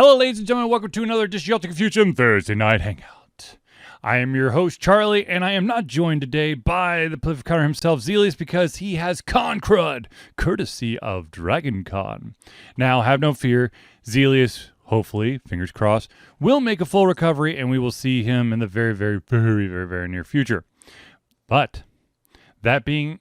Hello, ladies and gentlemen. Welcome to another edition of the Confusion Thursday Night Hangout. I am your host, Charlie, and I am not joined today by the Plifficator himself, Zelius, because he has con crud, courtesy of Dragon Con. Now, have no fear. Zelius, hopefully, fingers crossed, will make a full recovery, and we will see him in the very near future. But that being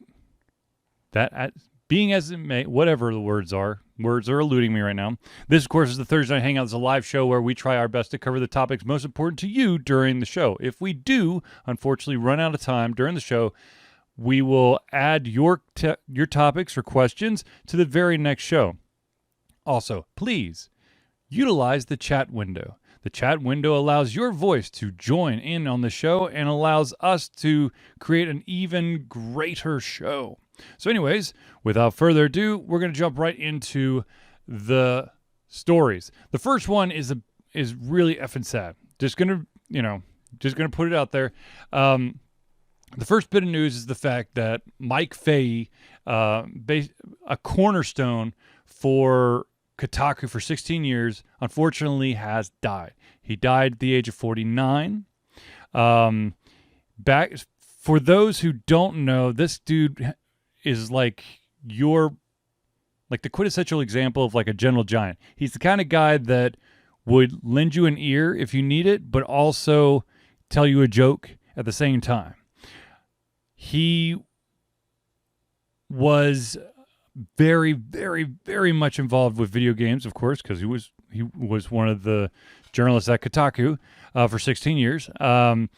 as it may, whatever the words are eluding me right now. This, of course, is the Thursday Night Hangout. It's a live show where we try our best to cover the topics most important to you during the show. If we do, unfortunately, run out of time during the show, we will add your topics or questions to the very next show. Also, please utilize the chat window. The chat window allows your voice to join in on the show and allows us to create an even greater show. So anyways, without further ado, we're going to jump right into the stories. The first one is really effing sad. Just going to put it out there. The first bit of news is the fact that Mike Fahey, a cornerstone for Kotaku for 16 years, unfortunately has died. He died at the age of 49. For those who don't know, this dude is like the quintessential example of like a gentle giant. He's the kind of guy that would lend you an ear if you need it, but also tell you a joke at the same time. He was very much involved with video games, of course, because he was one of the journalists at Kotaku for 16 years. In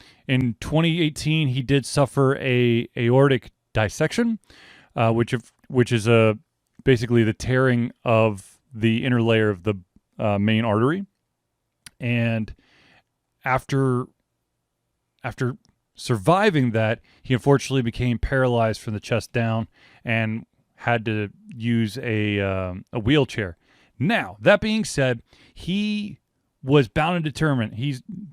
2018, he did suffer a aortic dissection, which is basically the tearing of the inner layer of the main artery. And after surviving that, he unfortunately became paralyzed from the chest down and had to use a wheelchair. Now, that being said, he was bound and determined.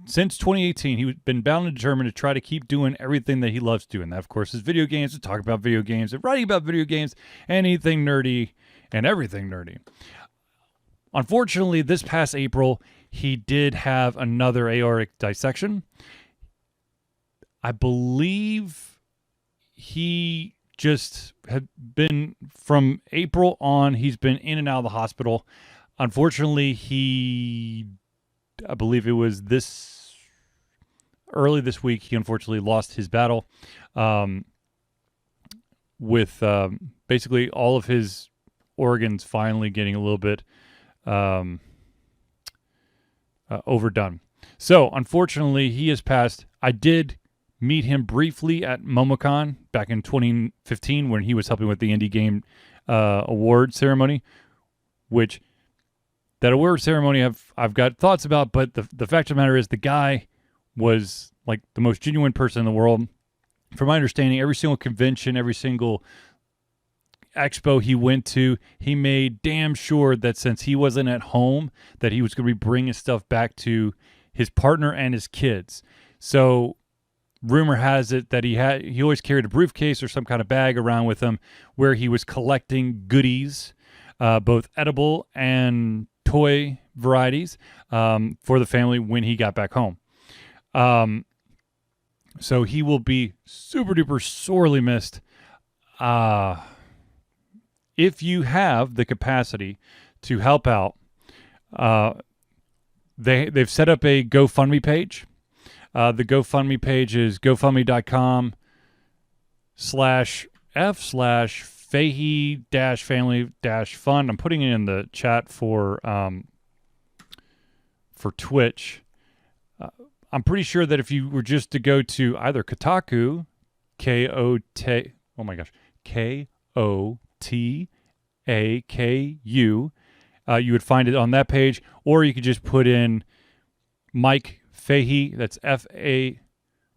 Since 2018, he's been bound and determined to try to keep doing everything that he loves doing. That, of course, is video games, to talk about video games, and writing about video games, anything nerdy and everything nerdy. Unfortunately, this past April, he did have another aortic dissection. I believe he just had been, from April on, he's been in and out of the hospital. Unfortunately, I believe it was early this week, he unfortunately lost his battle with basically all of his organs finally getting a little bit overdone. So, unfortunately, he has passed. I did meet him briefly at MomoCon back in 2015 when he was helping with the Indie Game award ceremony, which that award ceremony I've got thoughts about, but the fact of the matter is the guy was like the most genuine person in the world. From my understanding, every single convention, every single expo he went to, he made damn sure that since he wasn't at home, that he was going to be bringing stuff back to his partner and his kids. So rumor has it that he always carried a briefcase or some kind of bag around with him where he was collecting goodies, both edible and toy varieties, for the family when he got back home. So he will be super duper sorely missed. If you have the capacity to help out, they've set up a GoFundMe page. The GoFundMe page is gofundme.com/f/Fahey-family-fund. I'm putting it in the chat for Twitch. I'm pretty sure that if you were just to go to either Kotaku, Kotaku, you would find it on that page, or you could just put in Mike Fahey, that's Fahey,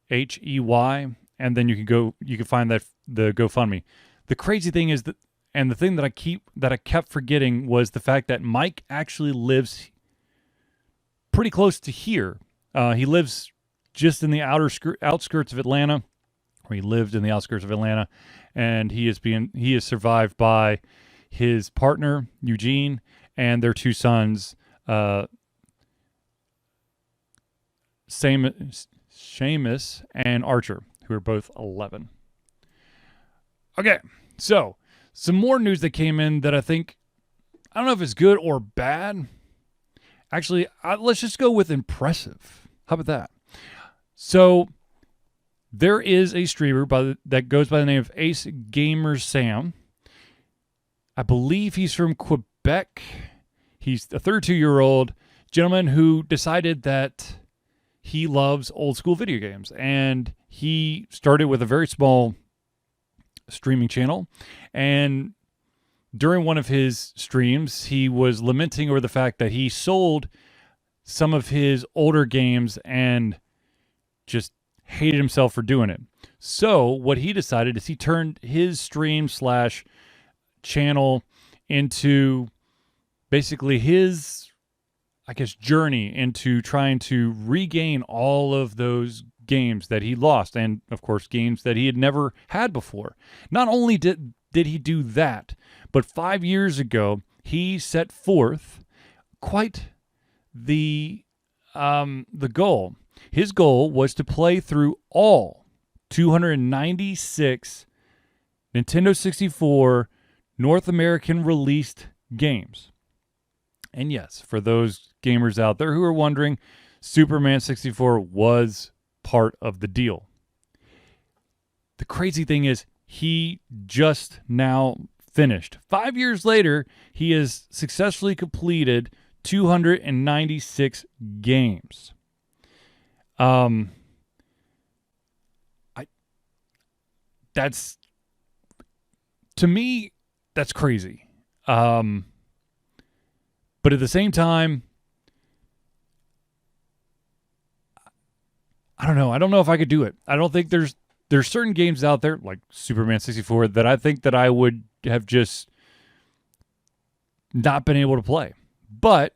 and then you can find the GoFundMe. The crazy thing is that, and the thing that I kept forgetting, was the fact that Mike actually lives pretty close to here. He lives just in the outskirts of Atlanta, or he lived in the outskirts of Atlanta, and he is survived by his partner Eugene and their two sons, Seamus and Archer, who are both 11. Okay, so some more news that came in that I don't know if it's good or bad. Actually, let's just go with impressive. How about that? So there is a streamer that goes by the name of Ace Gamer Sam. I believe he's from Quebec. He's a 32-year-old gentleman who decided that he loves old school video games. And he started with a very small streaming channel. And during one of his streams, he was lamenting over the fact that he sold some of his older games and just hated himself for doing it. So what he decided is he turned his stream/channel into basically his, I guess, journey into trying to regain all of those games that he lost, and of course games that he had never had before. Not only did he do that, but 5 years ago he set forth quite the goal. His goal was to play through all 296 Nintendo 64 North American released games. And yes, for those gamers out there who are wondering, Superman 64 was part of the deal. The crazy thing is, he just now finished. 5 years later, he has successfully completed 296 games. That's, to me, that's crazy. But at the same time, I don't know. I don't know if I could do it. I don't think there's certain games out there like Superman 64 that I think that I would have just not been able to play. But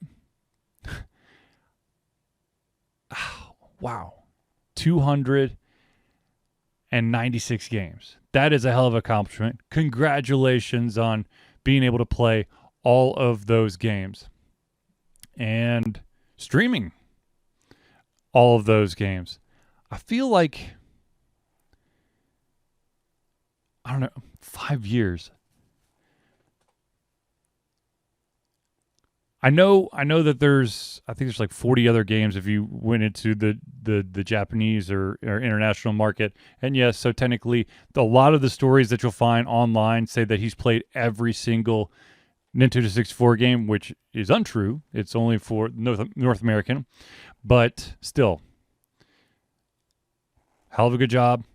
wow, 296 games. That is a hell of an accomplishment. Congratulations on being able to play all of those games and streaming all of those games. I feel like, I don't know, 5 years. I know that I think there's like 40 other games if you went into the Japanese or international market. And yes, so technically a lot of the stories that you'll find online say that he's played every single Nintendo 64 game, which is untrue. It's only for North American, but still, hell of a good job.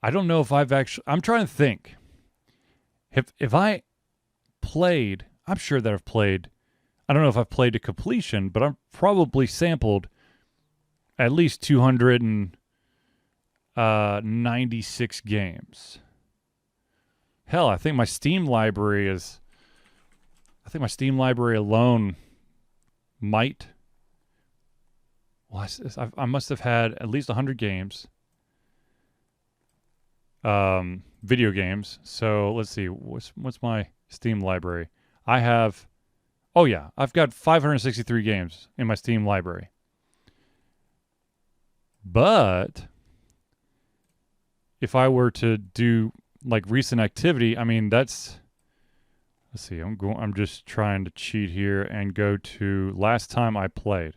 I don't know if I'm trying to think. If I played, I'm sure that I've played, I don't know if I've played to completion, but I've probably sampled at least 296 games. Hell, I think my Steam library alone might, well, I must have had at least 100 games. Video games. So let's see, what's my Steam library? I've got 563 games in my Steam library. But if I were to do like recent activity, I mean, let's see, I'm just trying to cheat here and go to last time I played.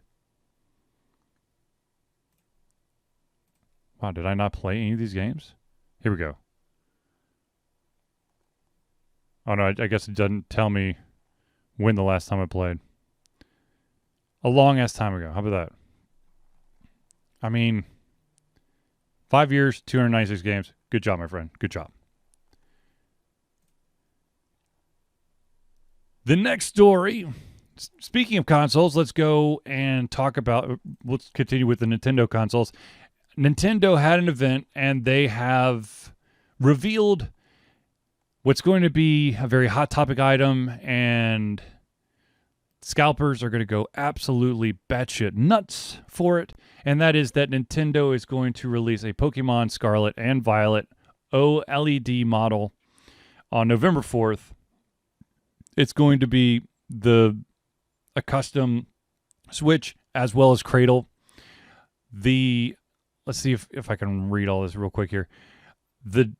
Wow, did I not play any of these games? Here we go. Oh no, I guess it doesn't tell me when the last time I played. A long ass time ago. How about that? I mean, 5 years, 296 games. Good job, my friend. Good job. The next story, speaking of consoles, let's go and let's continue with the Nintendo consoles. Nintendo had an event and they have revealed what's going to be a very hot topic item, and scalpers are going to go absolutely batshit nuts for it, and that is that Nintendo is going to release a Pokemon Scarlet and Violet OLED model on November 4th. It's going to be a custom Switch as well as Cradle. Let's see if I can read all this real quick here. The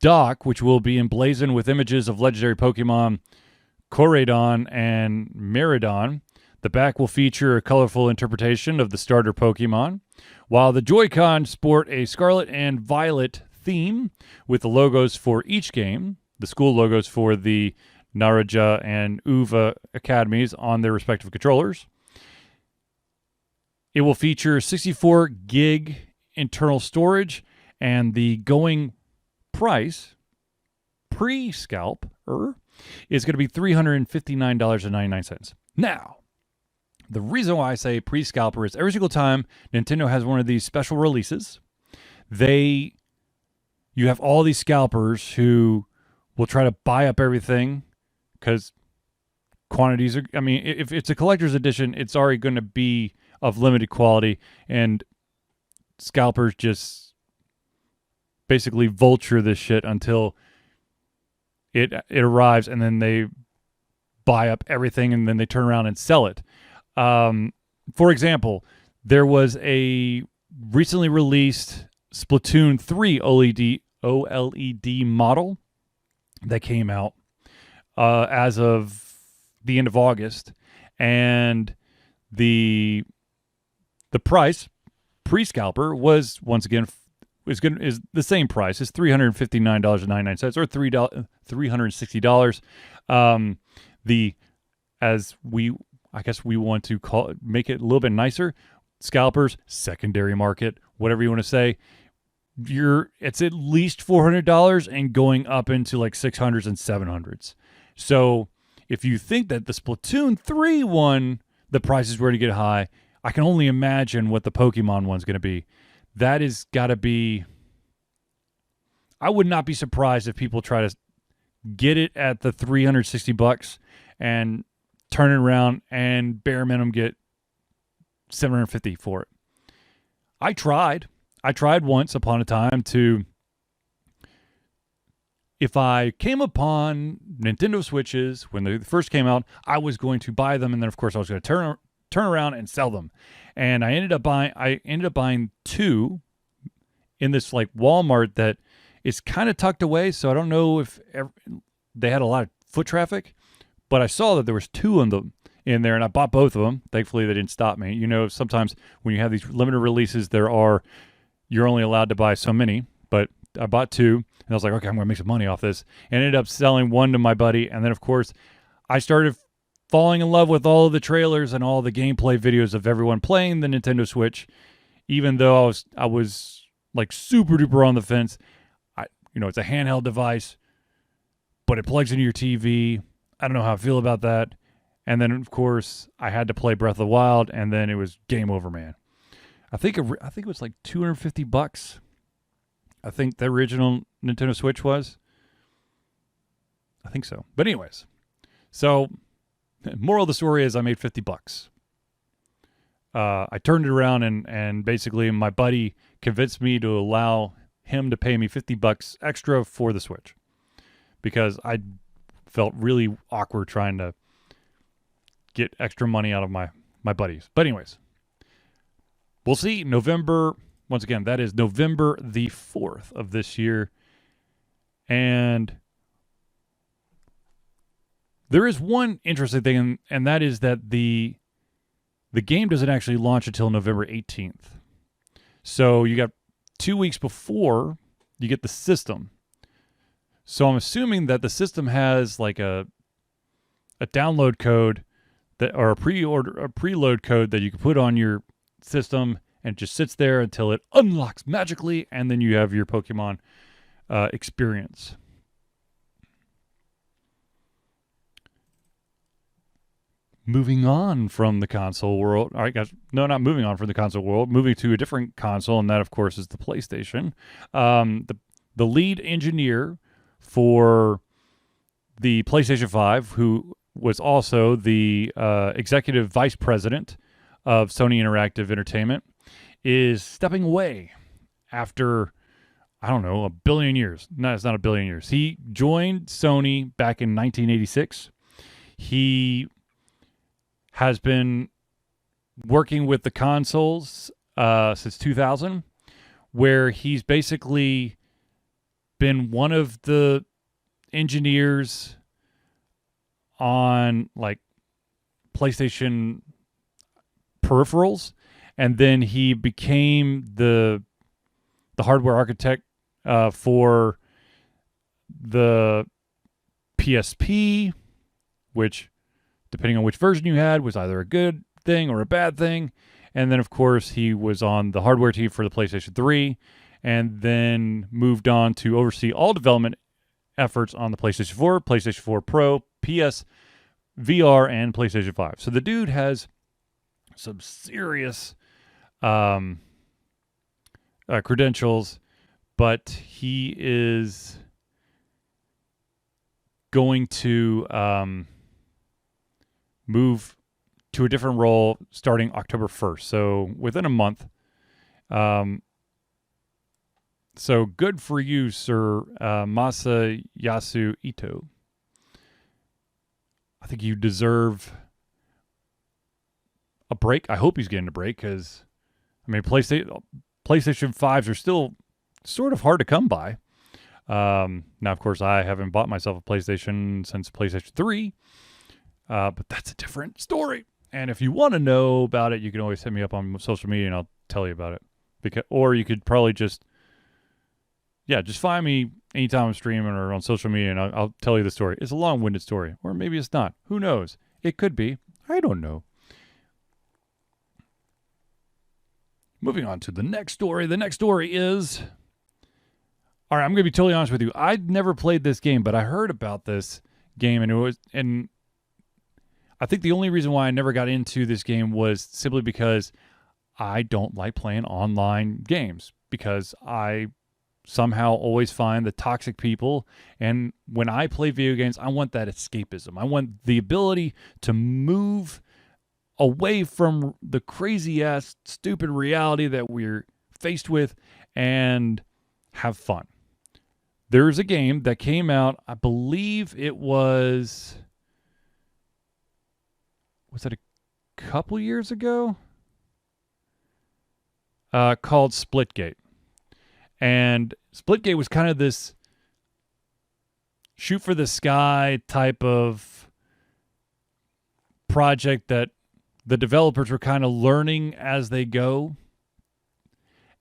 dock, which will be emblazoned with images of legendary Pokemon Koraidon and Meridon. The back will feature a colorful interpretation of the starter Pokemon, while the Joy-Con sport a Scarlet and Violet theme with the logos for each game, the school logos for the Naraja and Uva academies on their respective controllers. It will feature 64 gig internal storage, and the going price pre-scalper is going to be $359.99. Now, the reason why I say pre-scalper is every single time Nintendo has one of these special releases, you have all these scalpers who will try to buy up everything because quantities are, I mean, if it's a collector's edition, it's already going to be of limited quality, and scalpers just basically vulture this shit until it arrives, and then they buy up everything, and then they turn around and sell it. For example, there was a recently released Splatoon 3 OLED model that came out as of the end of August, and the price pre-scalper was once again is the same price. It's $359.99 or $360. I guess we want to make it a little bit nicer. Scalpers, secondary market, whatever you want to say. It's at least $400 and going up into like 600s and 700s. So if you think that the Splatoon 3 one, the prices were to get high, I can only imagine what the Pokemon one's going to be. That is got to be... I would not be surprised if people try to get it at the $360 and turn it around and bare minimum get $750 for it. I tried once upon a time to... If I came upon Nintendo Switches when they first came out, I was going to buy them, and then of course I was going to turn around and sell them. And I ended up buying two in this like Walmart that is kind of tucked away, so I don't know if they had a lot of foot traffic, but I saw that there was two of them in there, and I bought both of them. Thankfully, they didn't stop me. You know, sometimes when you have these limited releases, you're only allowed to buy so many, but I bought two, and I was like, okay, I'm going to make some money off this. And ended up selling one to my buddy, and then, of course, I started falling in love with all of the trailers and all the gameplay videos of everyone playing the Nintendo Switch, even though I was like super duper on the fence. It's a handheld device, but it plugs into your TV. I don't know how I feel about that. And then, of course, I had to play Breath of the Wild, and then it was game over, man. I think it was like $250. I think the original Nintendo Switch was. I think so. But anyways, so moral of the story is I made $50. I turned it around and basically my buddy convinced me to allow him to pay me $50 extra for the Switch because I felt really awkward trying to get extra money out of my buddies. But anyways, we'll see. Once again, that is November the 4th of this year. And there is one interesting thing, and that is that the game doesn't actually launch until November 18th. So you got 2 weeks before you get the system. So I'm assuming that the system has like a download code or a preload code that you can put on your system, and it just sits there until it unlocks magically, and then you have your Pokemon experience. Moving on from the console world. All right, guys. No, not moving on from the console world. Moving to a different console, and that, of course, is the PlayStation. The lead engineer for the PlayStation 5, who was also the executive vice president of Sony Interactive Entertainment, is stepping away after, I don't know, a billion years. No, it's not a billion years. He joined Sony back in 1986. He has been working with the consoles since 2000, where he's basically been one of the engineers on like PlayStation peripherals, and then he became the hardware architect for the PSP, which, depending on which version you had, was either a good thing or a bad thing. And then, of course, he was on the hardware team for the PlayStation 3, and then moved on to oversee all development efforts on the PlayStation 4, PlayStation 4 Pro, PS, VR, and PlayStation 5. So the dude has some serious credentials, but he is going to move to a different role starting October 1st. So within a month. So good for you, Sir Masayasu Ito. I think you deserve a break. I hope he's getting a break, because, I mean, PlayStation 5s are still sort of hard to come by. Now, of course, I haven't bought myself a PlayStation since PlayStation 3, but that's a different story. And if you want to know about it, you can always hit me up on social media and I'll tell you about it. Or you could probably just find me anytime I'm streaming or on social media, and I'll tell you the story. It's a long-winded story, or maybe it's not. Who knows? It could be. I don't know. Moving on to the next story. The next story is... All right, I'm going to be totally honest with you. I'd never played this game, but I heard about this game, and I think the only reason why I never got into this game was simply because I don't like playing online games, because I somehow always find the toxic people, and when I play video games, I want that escapism. I want the ability to move away from the crazy-ass, stupid reality that we're faced with and have fun. There's a game that came out, I believe it was it a couple years ago? Called SplitGate. And SplitGate was kind of this shoot for the sky type of project that the developers were kind of learning as they go.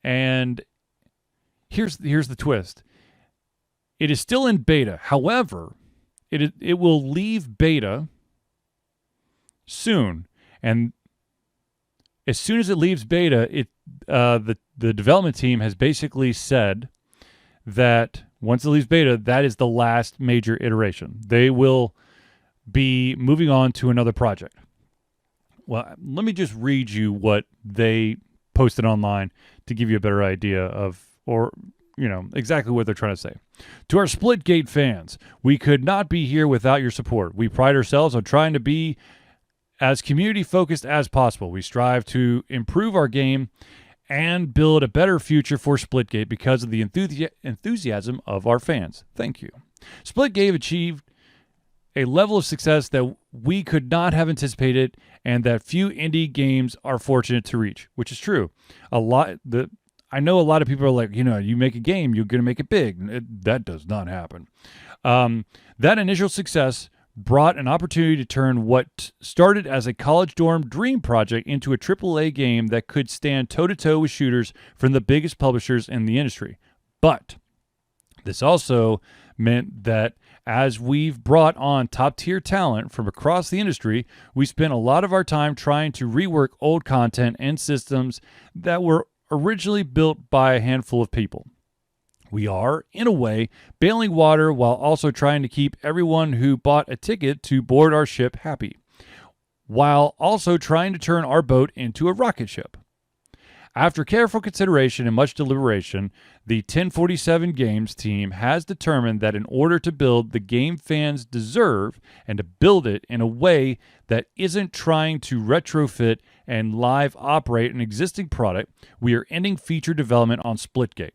And here's the twist. It is still in beta. However, it will leave beta soon. And as soon as it leaves beta, the development team has basically said that once it leaves beta, that is the last major iteration. They will be moving on to another project. Well, let me just read you what they posted online to give you a better idea of, or exactly what they're trying to say. To our SplitGate fans, we could not be here without your support. We pride ourselves on trying to be as community-focused as possible. We strive to improve our game and build a better future for SplitGate because of the enthusiasm of our fans. Thank you. SplitGate achieved a level of success that we could not have anticipated and that few indie games are fortunate to reach, which is true. I know a lot of people are like, you make a game, you're going to make it big. That does not happen. That initial success brought an opportunity to turn what started as a college dorm dream project into a AAA game that could stand toe-to-toe with shooters from the biggest publishers in the industry. But this also meant that as we've brought on top-tier talent from across the industry, we spent a lot of our time trying to rework old content and systems that were originally built by a handful of people. We are, in a way, bailing water while also trying to keep everyone who bought a ticket to board our ship happy, while also trying to turn our boat into a rocket ship. After careful consideration and much deliberation, the 1047 Games team has determined that in order to build the game fans deserve and to build it in a way that isn't trying to retrofit and live operate an existing product, we are ending feature development on SplitGate.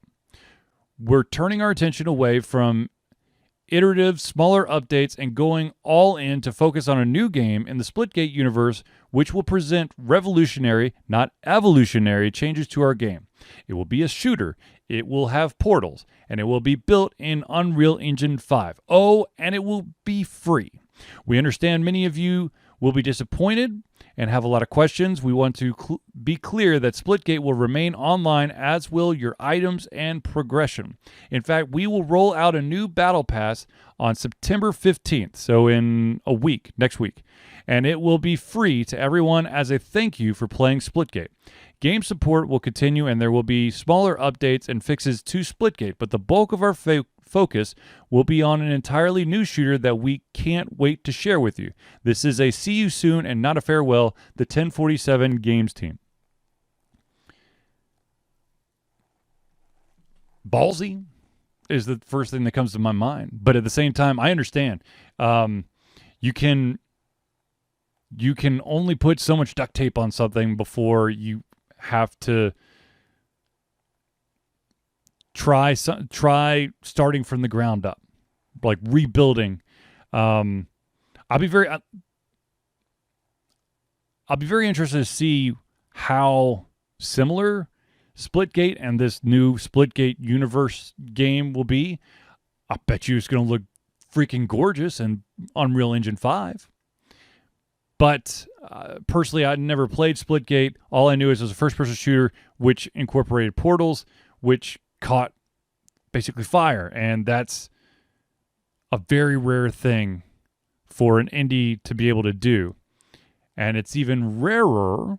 We're turning our attention away from iterative, smaller updates, and going all in to focus on a new game in the SplitGate universe, which will present revolutionary, not evolutionary, changes to our game. It will be a shooter, it will have portals, and it will be built in Unreal Engine 5. Oh, and it will be free. We understand many of you will be disappointed and have a lot of questions. We want to be clear that Splitgate will remain online, as will your items and progression. In fact, we will roll out a new battle pass on September 15th, so in a week, next week, and it will be free to everyone as a thank you for playing Splitgate. Game support will continue, and there will be smaller updates and fixes to Splitgate, but the bulk of our focus will be on an entirely new shooter that we can't wait to share with you. This is a see you soon and not a farewell, the 1047 Games team. Ballsy is the first thing that comes to my mind, but at the same time, I understand. You can only put so much duct tape on something before you have to try starting from the ground up, like rebuilding. I'll be very interested to see how similar Splitgate and this new Splitgate universe game will be. I bet you it's going to look freaking gorgeous in Unreal Engine 5. But personally, I'd never played Splitgate. All I knew is it was a first-person shooter which incorporated portals, which caught basically fire. And that's a very rare thing for an indie to be able to do. And it's even rarer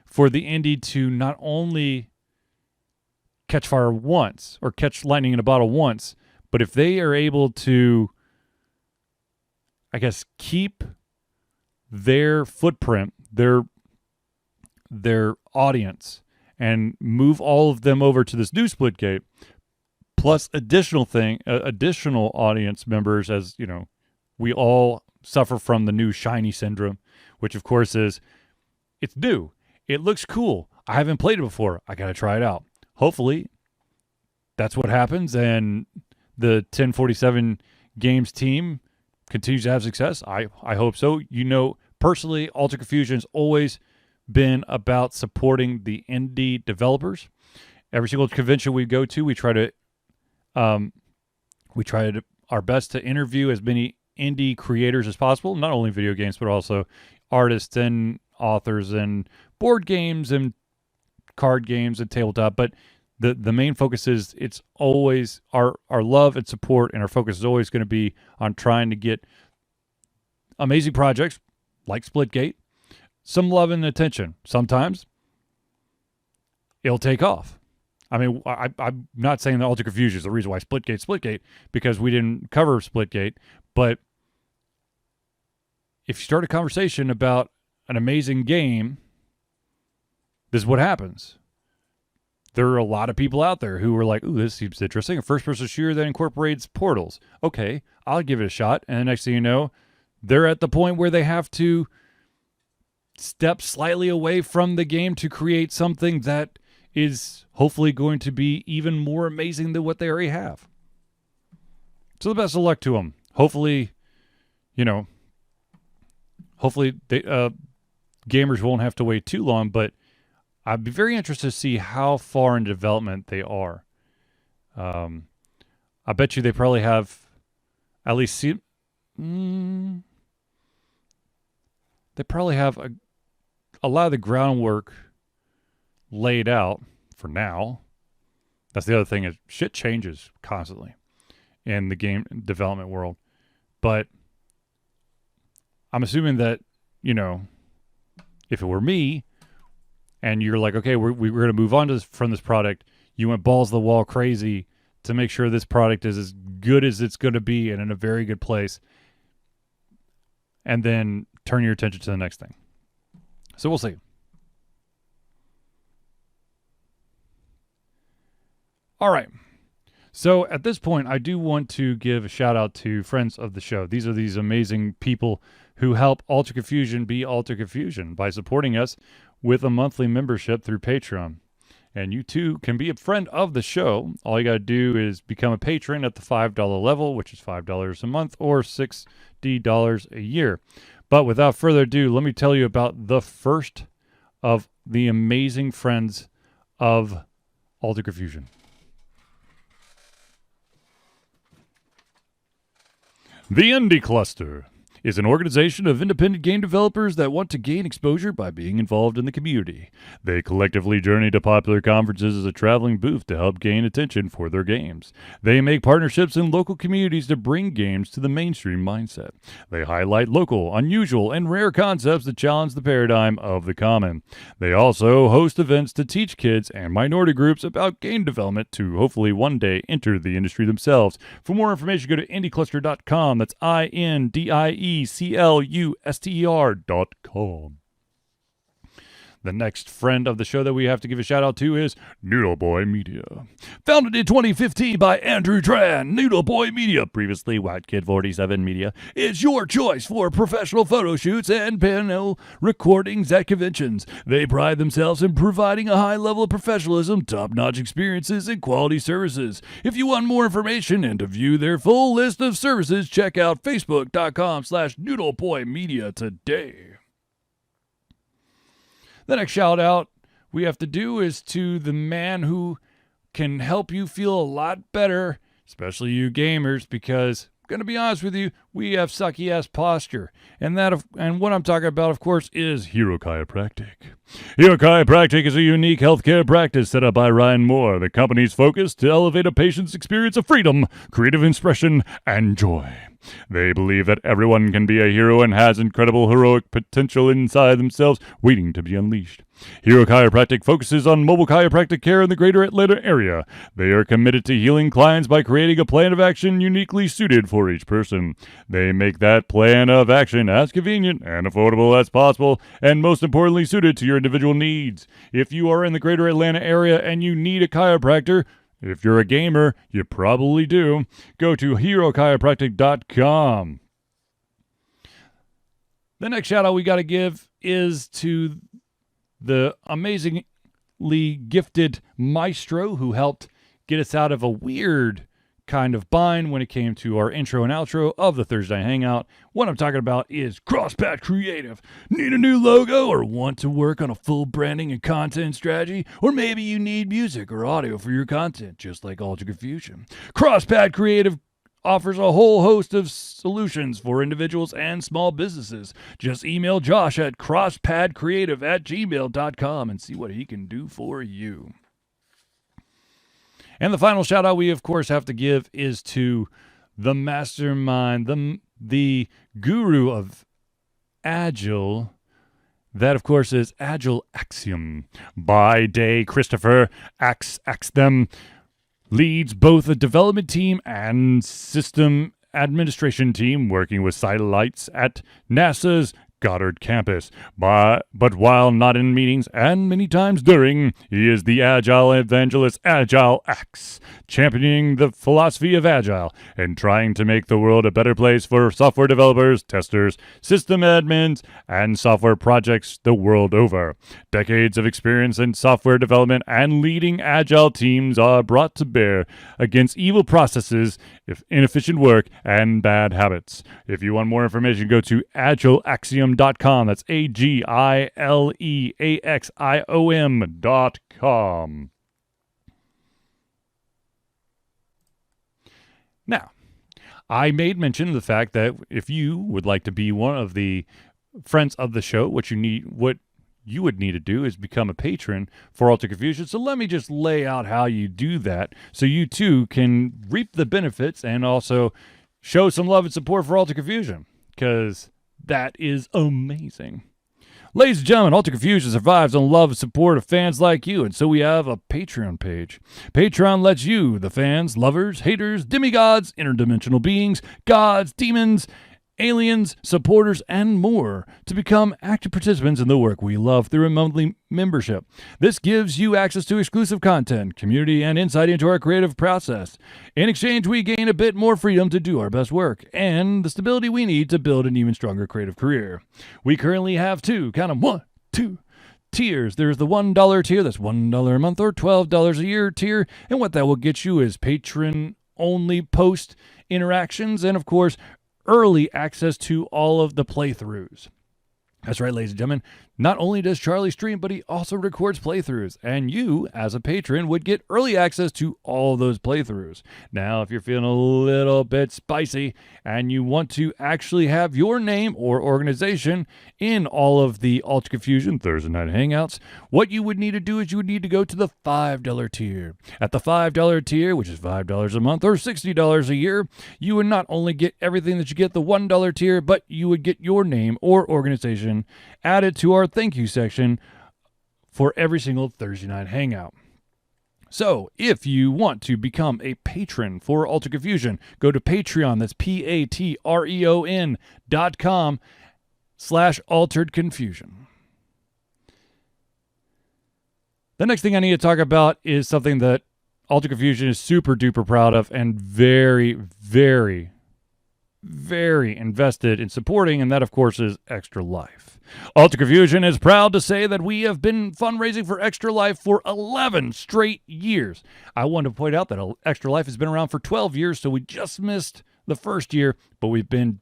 for the indie to not only catch fire once or catch lightning in a bottle once, but if they are able to, I guess, keep their footprint, their audience, and move all of them over to this new Splitgate, plus additional audience members, as you know, we all suffer from the new shiny syndrome, which of course is, it's new, it looks cool, I haven't played it before, I gotta try it out. Hopefully that's what happens, and the 1047 Games team continues to have success. I hope so. You know, personally, Ultra Confusion's always been about supporting the indie developers. Every single convention we go to, we try our best to interview as many indie creators as possible, not only video games, but also artists and authors and board games and card games and tabletop. But the main focus is, it's always our love and support, and our focus is always going to be on trying to get amazing projects like Splitgate some love and attention. Sometimes it'll take off. I mean, I'm not saying that Ultra Confusion is the reason why Splitgate, because we didn't cover Splitgate, but if you start a conversation about an amazing game, this is what happens. There are a lot of people out there who are like, ooh, this seems interesting. A first-person shooter that incorporates portals. Okay, I'll give it a shot. And the next thing you know, they're at the point where they have to step slightly away from the game to create something that is hopefully going to be even more amazing than what they already have. So the best of luck to them. Hopefully, they, gamers won't have to wait too long, but I'd be very interested to see how far in development they are. I bet you they probably have at least they probably have a lot of the groundwork laid out for now. That's the other thing, is shit changes constantly in the game development world. But I'm assuming that, if it were me, and you're like, okay, we're going to move on from this product, you went balls to the wall crazy to make sure this product is as good as it's going to be and in a very good place, and then turn your attention to the next thing. So we'll see. All right. So at this point, I do want to give a shout out to friends of the show. These are these amazing people who help Ultra Confusion be Ultra Confusion by supporting us with a monthly membership through Patreon. And you too can be a friend of the show. All you got to do is become a patron at the $5 level, which is $5 a month or $60 a year. But without further ado, let me tell you about the first of the amazing friends of Alter Confusion. The Indie Cluster is an organization of independent game developers that want to gain exposure by being involved in the community. They collectively journey to popular conferences as a traveling booth to help gain attention for their games. They make partnerships in local communities to bring games to the mainstream mindset. They highlight local, unusual, and rare concepts that challenge the paradigm of the common. They also host events to teach kids and minority groups about game development to hopefully one day enter the industry themselves. For more information, go to indiecluster.com. That's INDIECLUSTER.com. The next friend of the show that we have to give a shout out to is Noodle Boy Media. Founded in 2015 by Andrew Tran, Noodle Boy Media, previously White Kid 47 Media, is your choice for professional photo shoots and panel recordings at conventions. They pride themselves in providing a high level of professionalism, top-notch experiences, and quality services. If you want more information and to view their full list of services, check out facebook.com/noodleboymedia today. The next shout out we have to do is to the man who can help you feel a lot better, especially you gamers, because I'm going to be honest with you, we have sucky ass posture. And what I'm talking about, of course, is Hero Chiropractic. Hero Chiropractic is a unique healthcare practice set up by Ryan Moore, the company's focus to elevate a patient's experience of freedom, creative expression, and joy. They believe that everyone can be a hero and has incredible heroic potential inside themselves waiting to be unleashed. Hero Chiropractic focuses on mobile chiropractic care in the greater Atlanta area. They are committed to healing clients by creating a plan of action uniquely suited for each person. They make that plan of action as convenient and affordable as possible, and most importantly suited to your individual needs. If you are in the greater Atlanta area and you need a chiropractor, if you're a gamer, you probably do, go to herochiropractic.com. The next shout out we got to give is to the amazingly gifted maestro who helped get us out of a weird kind of bind when it came to our intro and outro of the Thursday Hangout. What I'm talking about is Crosspad Creative. Need a new logo or want to work on a full branding and content strategy? Or maybe you need music or audio for your content, just like Alter Confusion. Crosspad Creative offers a whole host of solutions for individuals and small businesses. Just email Josh at crosspadcreative@gmail.com and see what he can do for you. And the final shout out we, of course, have to give is to the mastermind, the guru of Agile. That, of course, is Agile Axiom. By day, Christopher them leads both a development team and system administration team working with satellites at NASA's Goddard campus. But while not in meetings and many times during, he is the Agile evangelist Agile X, championing the philosophy of Agile and trying to make the world a better place for software developers, testers, system admins, and software projects the world over. Decades of experience in software development and leading Agile teams are brought to bear against evil processes, inefficient work, and bad habits. If you want more information, go to agileaxiom.com. That's AGILEAXIOM.com. Now, I made mention of the fact that if you would like to be one of the friends of the show, what you would need to do is become a patron for Alter Confusion. So let me just lay out how you do that so you too can reap the benefits and also show some love and support for Alter Confusion, because that is amazing. Ladies and gentlemen, Alter Confusion survives on love and support of fans like you, and so we have a Patreon page. Patreon lets you, the fans, lovers, haters, demigods, interdimensional beings, gods, demons, aliens, supporters, and more to become active participants in the work we love through a monthly membership. This gives you access to exclusive content, community, and insight into our creative process. In exchange, we gain a bit more freedom to do our best work and the stability we need to build an even stronger creative career. We currently have two tiers. There's the $1 tier, that's $1 a month or $12 a year tier. And what that will get you is patron-only post interactions and, of course, early access to all of the playthroughs. That's right, ladies and gentlemen. Not only does Charlie stream, but he also records playthroughs. And you, as a patron, would get early access to all those playthroughs. Now, if you're feeling a little bit spicy and you want to actually have your name or organization in all of the Ultra Confusion Thursday Night Hangouts, what you would need to do is you would need to go to the $5 tier. At the $5 tier, which is $5 a month or $60 a year, you would not only get everything that you get the $1 tier, but you would get your name or organization added to our thank you section for every single Thursday night hangout. So if you want to become a patron for Ultra Confusion, go to Patreon. That's patreon.com/Altered Confusion. The next thing I need to talk about is something that Ultra Confusion is super duper proud of and very, very, very invested in supporting, and that, of course, is Extra Life. Ultra Confusion is proud to say that we have been fundraising for Extra Life for 11 straight years. I want to point out that Extra Life has been around for 12 years, so we just missed the first year, but we've been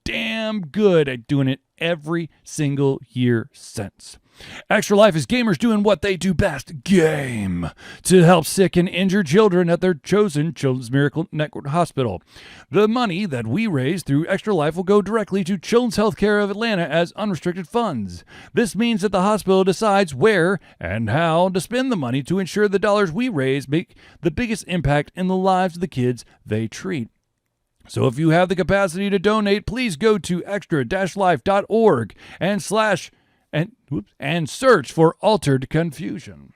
damn good at doing it every single year since. Extra Life is gamers doing what they do best, game, to help sick and injured children at their chosen Children's Miracle Network Hospital. The money that we raise through Extra Life will go directly to Children's Healthcare of Atlanta as unrestricted funds. This means that the hospital decides where and how to spend the money to ensure the dollars we raise make the biggest impact in the lives of the kids they treat. So if you have the capacity to donate, please go to extra-life.org and search for Altered Confusion.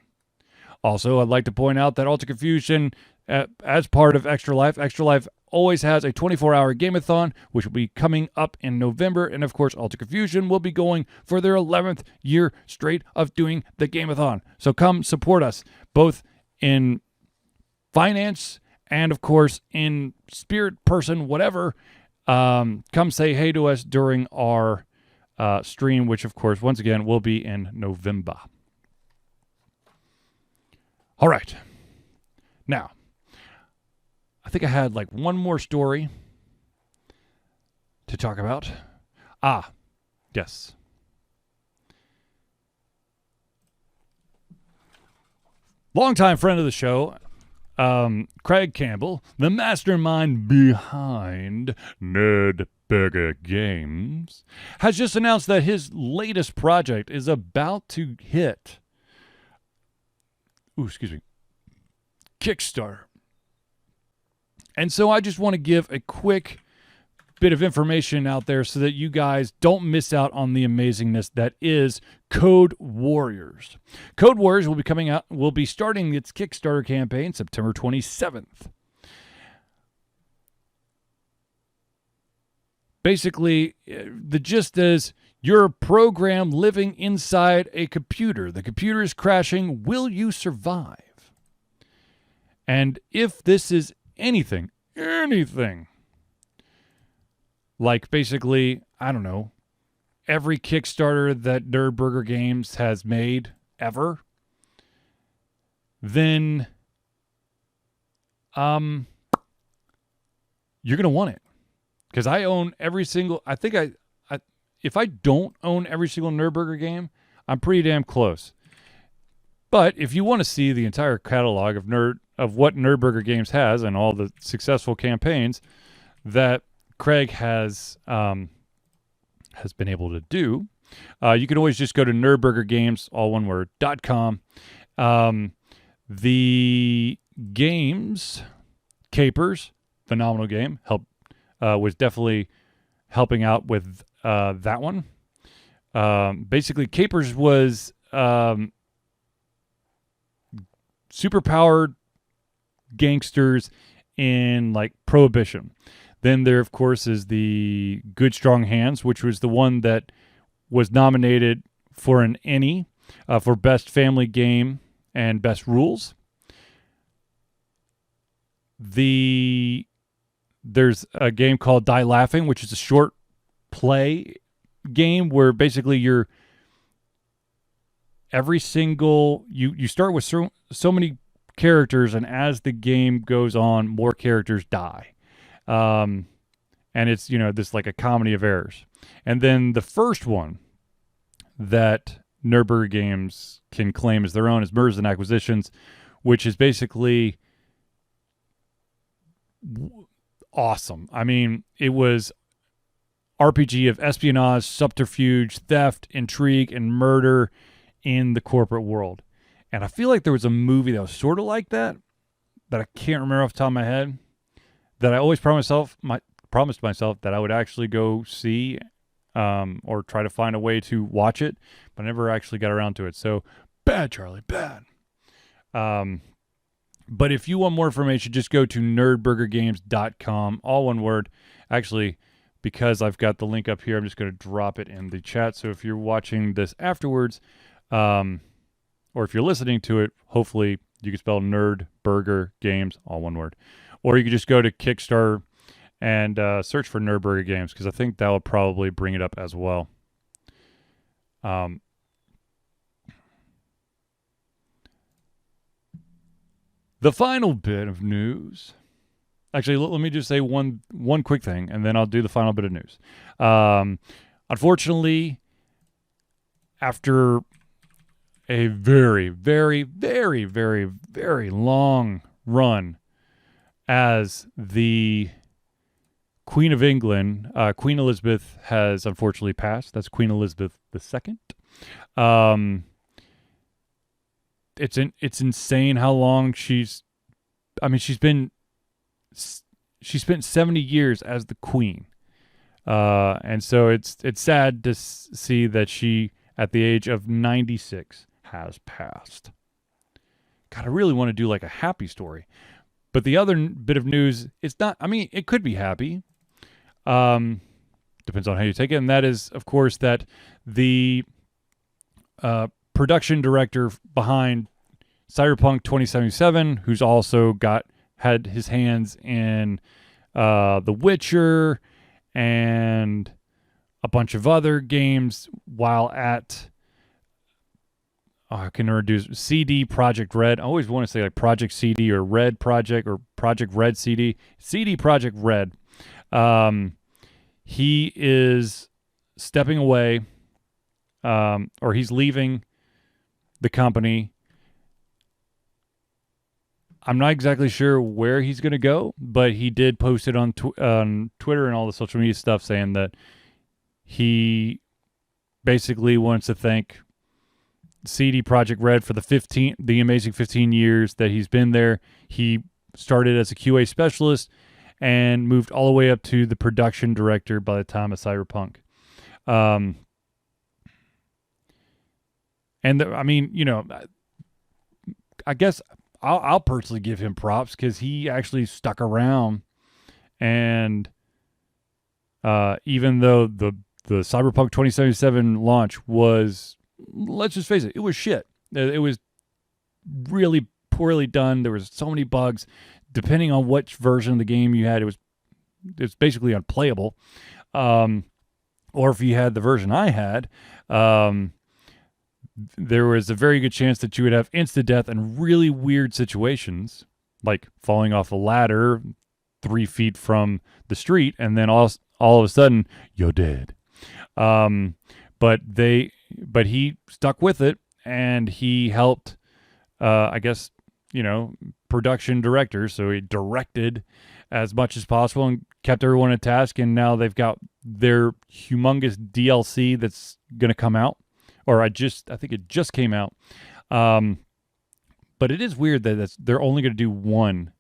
Also, I'd like to point out that Altered Confusion, as part of Extra Life always has a 24-hour game-a-thon, which will be coming up in November. And, of course, Altered Confusion will be going for their 11th year straight of doing the game-a-thon. So come support us, both in finance and, of course, in spirit, person, whatever. Come say hey to us during our stream, which, of course, once again, will be in November. All right. Now, I think I had like one more story to talk about. Yes. Longtime friend of the show, Craig Campbell, the mastermind behind Nerdburger Games, has just announced that his latest project is about to hit Kickstarter. And so I just want to give a quick bit of information out there so that you guys don't miss out on the amazingness that is Code Warriors. Code Warriors will be starting its Kickstarter campaign September 27th. Basically, the gist is you're a program living inside a computer. The computer is crashing. Will you survive? And if this is anything, like basically, I don't know, every Kickstarter that Nerdburger Games has made ever, then you're going to want it. Because I own every single, if I don't own every single Nerdburger game, I'm pretty damn close. But if you want to see the entire catalog of what Nerdburger Games has and all the successful campaigns that Craig has been able to do, you can always just go to nerdburgergames, all one word, .com. The games, Capers, phenomenal game, was definitely helping out with that one. Basically, Capers was super-powered gangsters in, like, Prohibition. Then there, of course, is the Good Strong Hands, which was the one that was nominated for an Emmy for Best Family Game and Best Rules. There's a game called Die Laughing, which is a short play game where basically you're every single you start with so many characters, and as the game goes on, more characters die. And it's this like a comedy of errors. And then the first one that Nerdburger Games can claim as their own is Mergers and Acquisitions, which is basically awesome. I mean, it was RPG of espionage, subterfuge, theft, intrigue, and murder in the corporate world. And I feel like there was a movie that was sort of like that I can't remember off the top of my head, that I always promised myself that I would actually go see, or try to find a way to watch it, but I never actually got around to it. So bad, Charlie, bad. But if you want more information, just go to nerdburgergames.com, all one word. Actually, because I've got the link up here, I'm just going to drop it in the chat. So if you're watching this afterwards, or if you're listening to it, hopefully you can spell Nerd Burger Games, all one word. Or you can just go to Kickstarter and search for Nerd Burger Games, because I think that will probably bring it up as well. The final bit of news. Actually, let me just say one quick thing, and then I'll do the final bit of news. Unfortunately, after a very, very, very, very, very long run as the Queen of England, Queen Elizabeth has unfortunately passed. That's Queen Elizabeth II. It's insane how long she spent 70 years as the queen. And so it's sad to see that she, at the age of 96, has passed. God, I really want to do like a happy story. But the other bit of news, it could be happy. Depends on how you take it. And that is, of course, that the production director behind Cyberpunk 2077, who's also had his hands in The Witcher and a bunch of other games while at I can never do CD Projekt Red. I always want to say like Project CD or Red Project or Project Red CD. CD Projekt Red. He is stepping away, or he's leaving the company. I'm not exactly sure where he's going to go, but he did post it on Twitter and all the social media stuff, saying that he basically wants to thank CD Projekt Red for the amazing 15 years that he's been there. He started as a QA specialist and moved all the way up to the production director by the time of Cyberpunk. I guess I'll personally give him props because he actually stuck around, and even though the Cyberpunk 2077 launch was, let's just face it, it was shit. It was really poorly done. There was so many bugs. Depending on which version of the game you had, it's basically unplayable. Or if you had the version I had, there was a very good chance that you would have instant death and really weird situations, like falling off a ladder 3 feet from the street, and then all of a sudden you're dead. But he stuck with it, and he helped, production directors. So he directed as much as possible and kept everyone at task. And now they've got their humongous DLC that's going to come out, or I think it just came out. But it is weird that they're only going to do one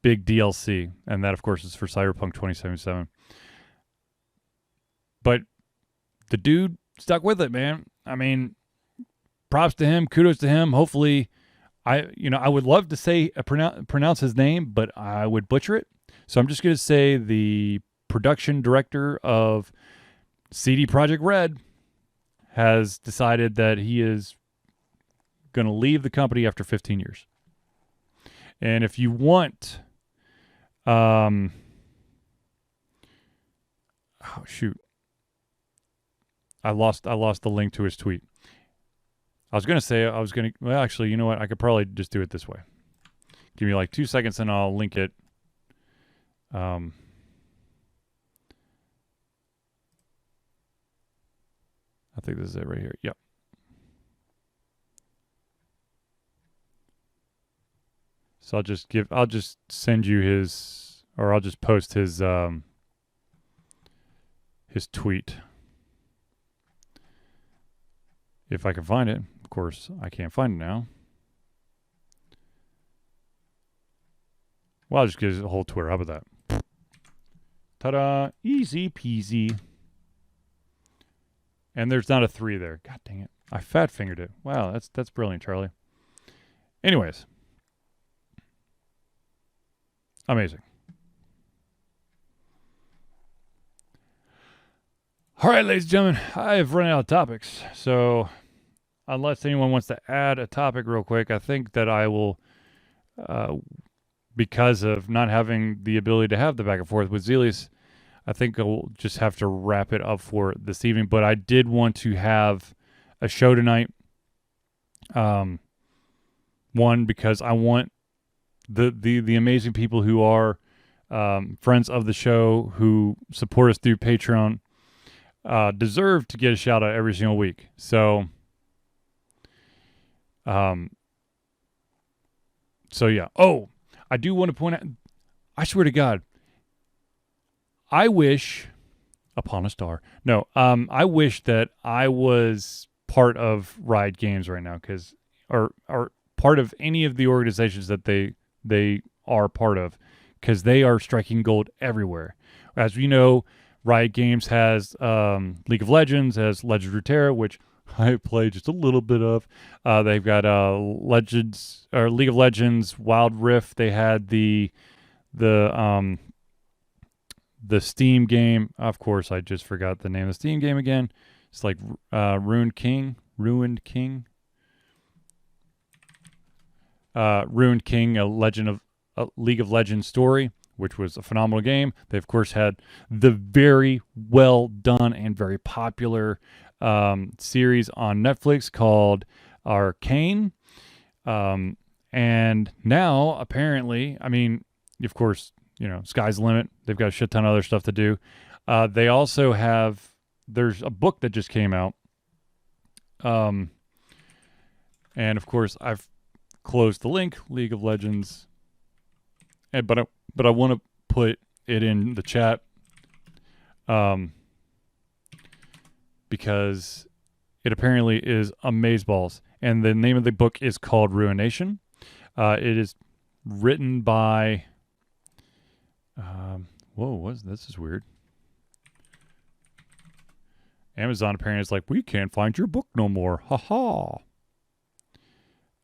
big DLC, and that, of course, is for Cyberpunk 2077. But the dude stuck with it, man. I mean, props to him, kudos to him. Hopefully, I would love to say pronounce his name, but I would butcher it. So I'm just going to say the production director of CD Projekt Red has decided that he is going to leave the company after 15 years. And if you want, I lost the link to his tweet. I was going to say, well, actually, you know what? I could probably just do it this way. Give me like 2 seconds and I'll link it. I think this is it right here. Yep. So I'll just send you his, or I'll just post his tweet. If I can find it. Of course, I can't find it now. Well, I'll just get a whole Twitter. How about that? Ta-da! Easy peasy. And there's not a 3 there. God dang it. I fat fingered it. Wow, that's brilliant, Charlie. Anyways. Amazing. All right, ladies and gentlemen, I have run out of topics. So unless anyone wants to add a topic real quick, I think that I will, because of not having the ability to have the back and forth with Zelius, I think I'll just have to wrap it up for this evening. But I did want to have a show tonight. One, because I want the amazing people who are friends of the show, who support us through Patreon, deserve to get a shout out every single week. So, yeah. Oh, I do want to point out, I swear to God, I wish upon a star. No, I wish that I was part of Riot Games right now, or part of any of the organizations that they are part of, because they are striking gold everywhere. As we know, Riot Games has League of Legends, has Legends of Runeterra, which I play just a little bit of. They've got League of Legends Wild Rift. They had the Steam game. Of course, I just forgot the name of the Steam game again. It's like Ruined King, a League of Legends story, which was a phenomenal game. They, of course, had the very well done and very popular series on Netflix called Arcane. And now, apparently, I mean, of course, you know, sky's the limit. They've got a shit ton of other stuff to do. They also have, there's a book that just came out. And, of course, I've closed the link, League of Legends. But I want to put it in the chat, because it apparently is amazeballs. And the name of the book is called Ruination. It is written by, this is weird. Amazon apparently is like, we can't find your book no more. Ha ha.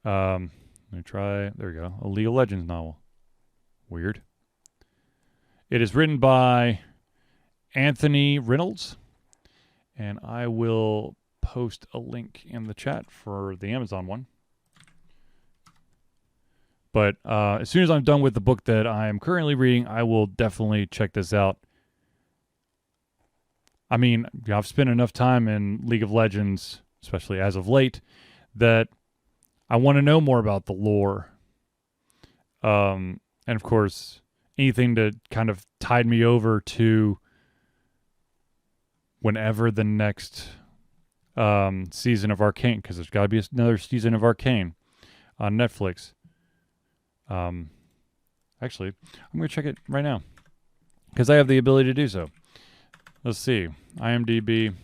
Let me try, there we go. A League of Legends novel. Weird. It is written by Anthony Reynolds, and I will post a link in the chat for the Amazon one. But as soon as I'm done with the book that I am currently reading, I will definitely check this out. I mean, I've spent enough time in League of Legends, especially as of late, that I want to know more about the lore. And of course, anything to kind of tide me over to whenever the next season of Arcane, because there's got to be another season of Arcane on Netflix. Actually, I'm going to check it right now because I have the ability to do so. Let's see. IMDb.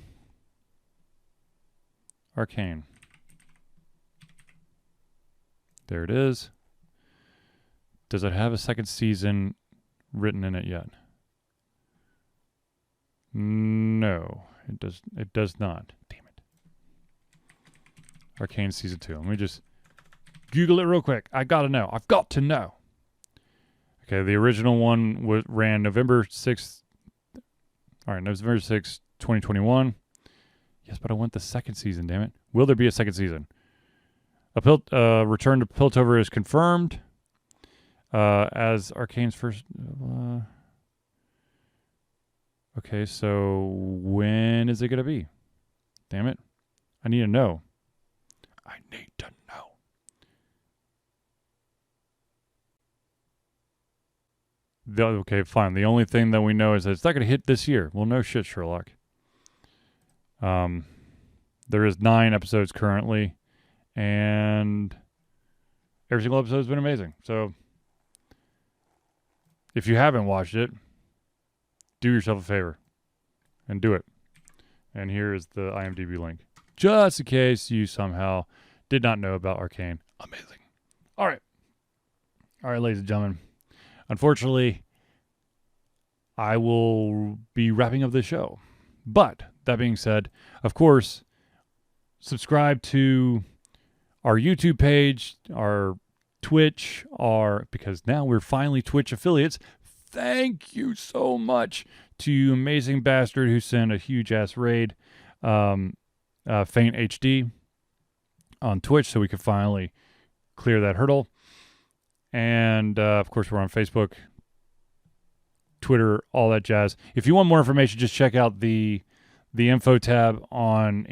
Arcane. There it is. Does it have a second season written in it yet? No, it does. It does not. Damn it. Arcane Season 2. Let me just Google it real quick. I gotta know. I've got to know. Okay, the original one ran November 6th. All right, November 6th, 2021. Yes, but I want the second season, damn it. Will there be a second season? Return to Piltover is confirmed as Arcane's first... okay, so when is it going to be? Damn it. I need to know. I need to know. Okay, fine. The only thing that we know is that it's not going to hit this year. Well, no shit, Sherlock. There is 9 episodes currently, and every single episode has been amazing. So, if you haven't watched it, do yourself a favor and do it. And here is the IMDb link, just in case you somehow did not know about Arcane. Amazing. All right, ladies and gentlemen. Unfortunately, I will be wrapping up the show. But that being said, of course, subscribe to our YouTube page, our Twitch, because now we're finally Twitch affiliates. Thank you so much to you amazing bastard who sent a huge ass raid, Faint HD on Twitch, so we could finally clear that hurdle. And of course, we're on Facebook, Twitter, all that jazz. If you want more information, just check out the info tab on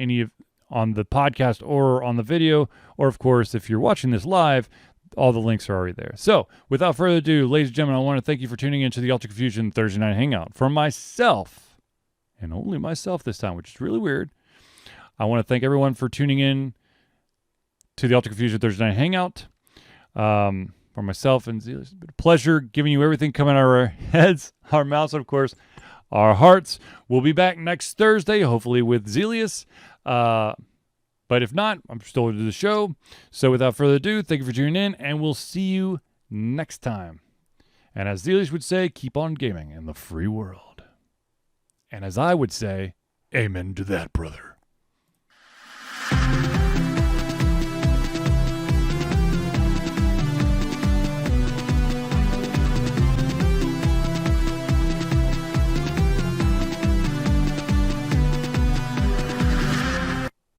on the podcast or on the video, or of course, if you're watching this live, all the links are already there. So, without further ado, ladies and gentlemen, I want to thank you for tuning into the Ultra Confusion Thursday Night Hangout. For myself, and only myself this time, which is really weird, I want to thank everyone for tuning in to the Ultra Confusion Thursday Night Hangout. For myself and Zelius, it's been a pleasure giving you everything coming out of our heads, our mouths, and of course, our hearts. We'll be back next Thursday, hopefully with Zelius. But if not, I'm still into the show. So without further ado, thank you for tuning in, and we'll see you next time. And as Zelius would say, keep on gaming in the free world. And as I would say, amen to that, brother.